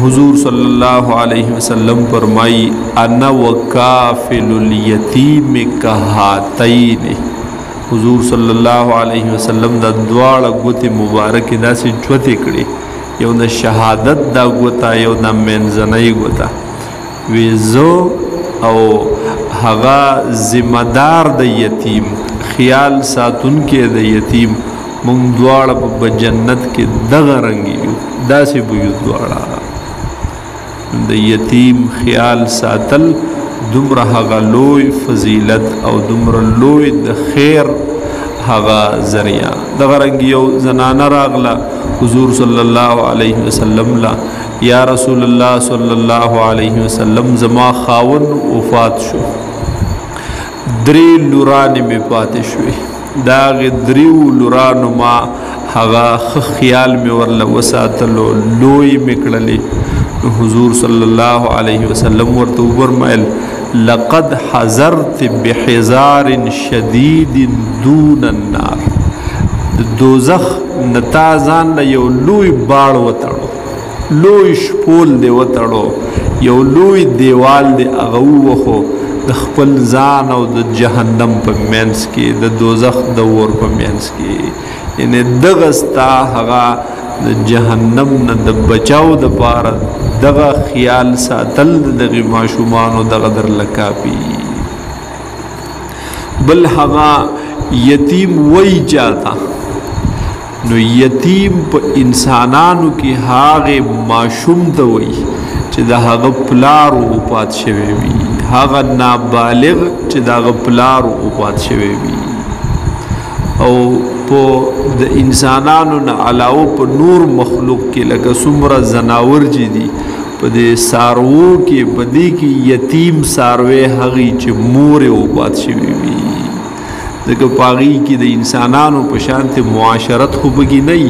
हुजूर सल्लल्लाहु अलैहि वसल्लम फरमाई अना वकाफिलुल यतीम कहातैन। हुजूर सल्लल्लाहु अलैहि वसल्लम द द्वाड़ गुति मुबारक दासी ज्वति कड़ी, यौ द शहादत दा गुता यौ द मेंजनई गुता वेजो औ हगा जिम्मेदार द यतीम ख्याल सातुन के द यतीम मुंग द्वाड़ ब जन्नत के दग रंगी दासी बुयु द्वाड़ा द यतीम ख्याल सातल दुमरा हगा लोई फजीलत और दुमरा लोई द खैर हगा जरिया दग रंगी जनाना रागला हुजूर सल्लल्लाहु अलैहि वसल्लम ला या रसूलुल्लाह सल्लल्लाहु अलैहि वसल्लम जमा खावन वफात शो द्री लुरान में पाते शुए दाग द्रीव लुरान मा हगा ख्याल में वरला वसातलो लोई मिकड़ले हुजूर सल्लल्लाहु अलैहि वसल्लम वर्त फरमायल लक़द हज़रत बिहिज़ारिन शदीदिन दून अन्नार। दोज़ख नताजान न यौ लुई बाड़ वतड़ो लुई शपोल दे वतड़ो यौ लुई देवाल दे अगऊ वखो द खपल जान और द जहन्नम पर मेंस के द दोज़ख द और पर मेंस के यानी दगस्ता हगा द जहन्नम न द बचाओ द पार दगा ख्याल सातल दगी माशुमान और दगा दर लकापी बल हगा यतीम वही जाता नो यतीम प इंसानानु की हागे माशुम द वही च द हगा प्लार उपात शवे भी हगा नाबालिग च द हगा प्लार उपात शवे भी और पो द इंसानानु न अलाओ प नूर मखलूक के लगा सुमरा जनावर जी दी पदे सारवो के बदी की यतीम सारवे हगी च मोरे उपात शवे भी देखो पागी की द इंसानानु पशांत मुआशरत खुबगी नहीं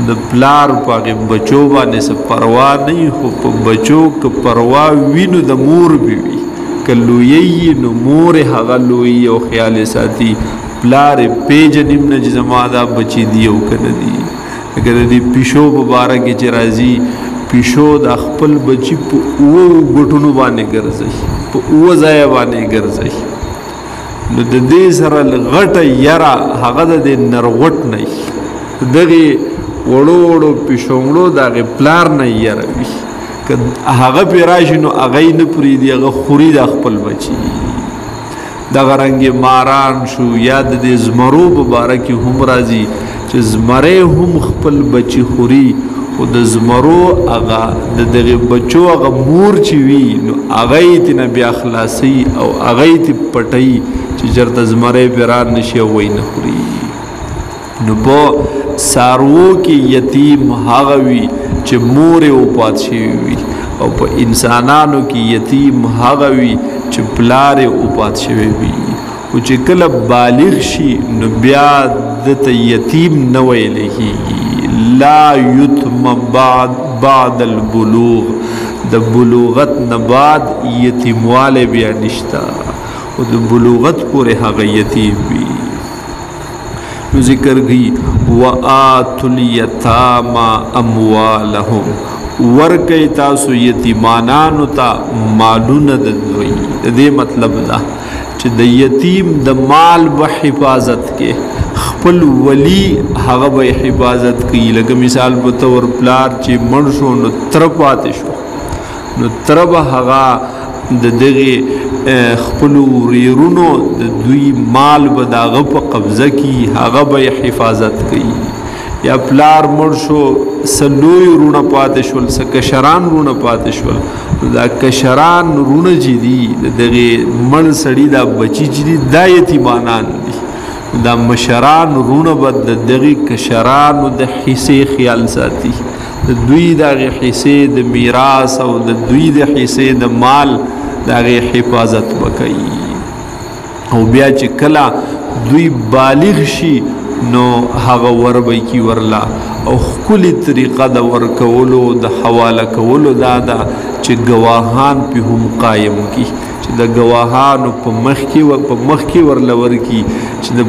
द प्लार पागे बचो बाने से परवाह नहीं हो बचो क परवाह विनु द मूर भी कलुयी नु मोरे हगा लुई ओ ख्याल साथी प्लार पेज निम्न जमादा बची दियो कर दी अगर दी पिशो मुबारक के चराजी पिशो द खपल बची वो गुटनु बाने गरजई वो जाया बाने गरजई नु द दे सर घट यरा हगा द नरवट नहीं दगे वड़ो वड़ो पिशोंगड़ो दागे प्लार नहीं यरा कि हगा पिराशिनो अगई न पुरी दी अगा खुरी द खपल बची दगा रंगे मारान शु याद दे जमरो मुबारक हम राजी च जमरे हम खपल बची खुरी ओ द जमरो अगा दगे बचो अगा मूर चिवी नो अगई तिना बया खलासी औ अगई ति पटई च जरत जमरे पिरान नशे वही न खुरी नो बो सारवो की यतीम हागवी च मोरे उपात शिवी और प इंसानानु की यतीम हागवी च प्लारे उपात शवे भी उच कल बालिग शी नु ब्या दत यतीम नवै लही ला युतम बाद अल बुलूग द बुलूगत नबाद यतीम वाले ब्या निश्ता और द बुलूगत पूरे हग यतीम भी जिक्र गई व आतुल यतामा अमवालहुम वर्क तासु यतीमानानु ता मालून दोई दे मतलब दा च द यतीम द माल ब हिफाजत के खपल वली हगा ब हिफाजत की लग मिसाल बतौर प्लार च मणशो न तरपाते शो न तरब हगा द दगे खपलू रेरुनो द दुई माल ब दाग प कब्जा की हगा ब हिफाजत की या प्लार मर्शो सलोई रूना पाते शुल स कशरान रूना पाते शुल दा कशरान रूना जीदी दगे मण सड़ी दा बची जीदी दा यतीमानान दी दा मशरान रूना बद दगे कशरान द हिस्से ख्याल साथी द दुई दागे हिस्से द मीरास और द दुई द हिस्से द माल दागे हिफाजत बकई और ब्या चिकला दुई बालिग शी नो हगा वरबई की वरला और कुली तरीक़ा द वर कवलो द हवाला कवलो दादा च गवाहान पे हम कायम की च द गवाहान प मख की वरला वर की च द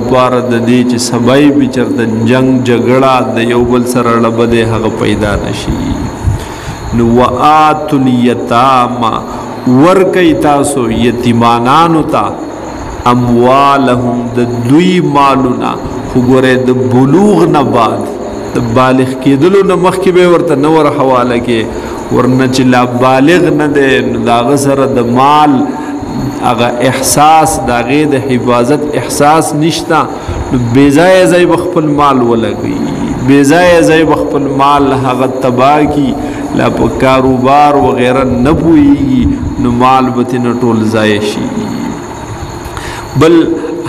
बार द दे च सबाई बिचर द जंग झगड़ा द योबल सर लबदे हगा पैदा नशी نو وآتوا الیتاما ورکی تاسو یتیمانانو تا اموالهم د دوی مالونا خو ګوره د بلوغ نه بعد د بالغ کېدلو نه مخکې به ورته نه ور حواله کې ورنه چې لا بالغ نه دی نو د هغه سره د مال هغه احساس د هغې د حفاظت احساس نشته نو بېځایه ځای به خپل مال ولګوي بېځایه ځای به خپل مال هغه تباه کي لا په کاروبار وغیره نه پوهېږي نو مال به ترېنه ټول ضایع شي بل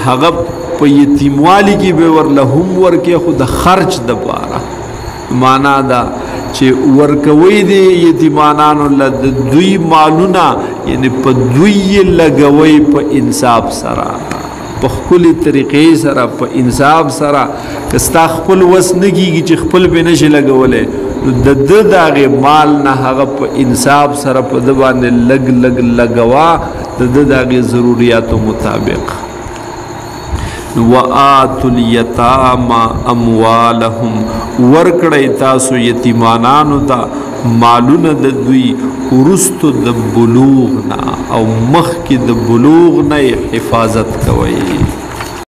هغه په یتیموالي کې به ورله هم ورکې خو د خرچ دپاره معنا دا چې ورکوي د یتیمانانو له د دوی مالونه یعنی په دوی یې لګوي په انصاف سره په ښکلې طریقې سره په انصاف سره که ستا خپل وس نه کېږي چې خپل به نشي لګولی نو د ده د هغې مال نه هغه په انصاف سره په ده باندې لږ لږ لګوه د ده د هغې ضروریاتو مطابق وآتوا الیتاما اموالهم ورکړئ تاسو یتیمانانو ته مالونه د دوی وروستو د بلوغ نه او مخکې د بلوغ نه حفاظت کوئ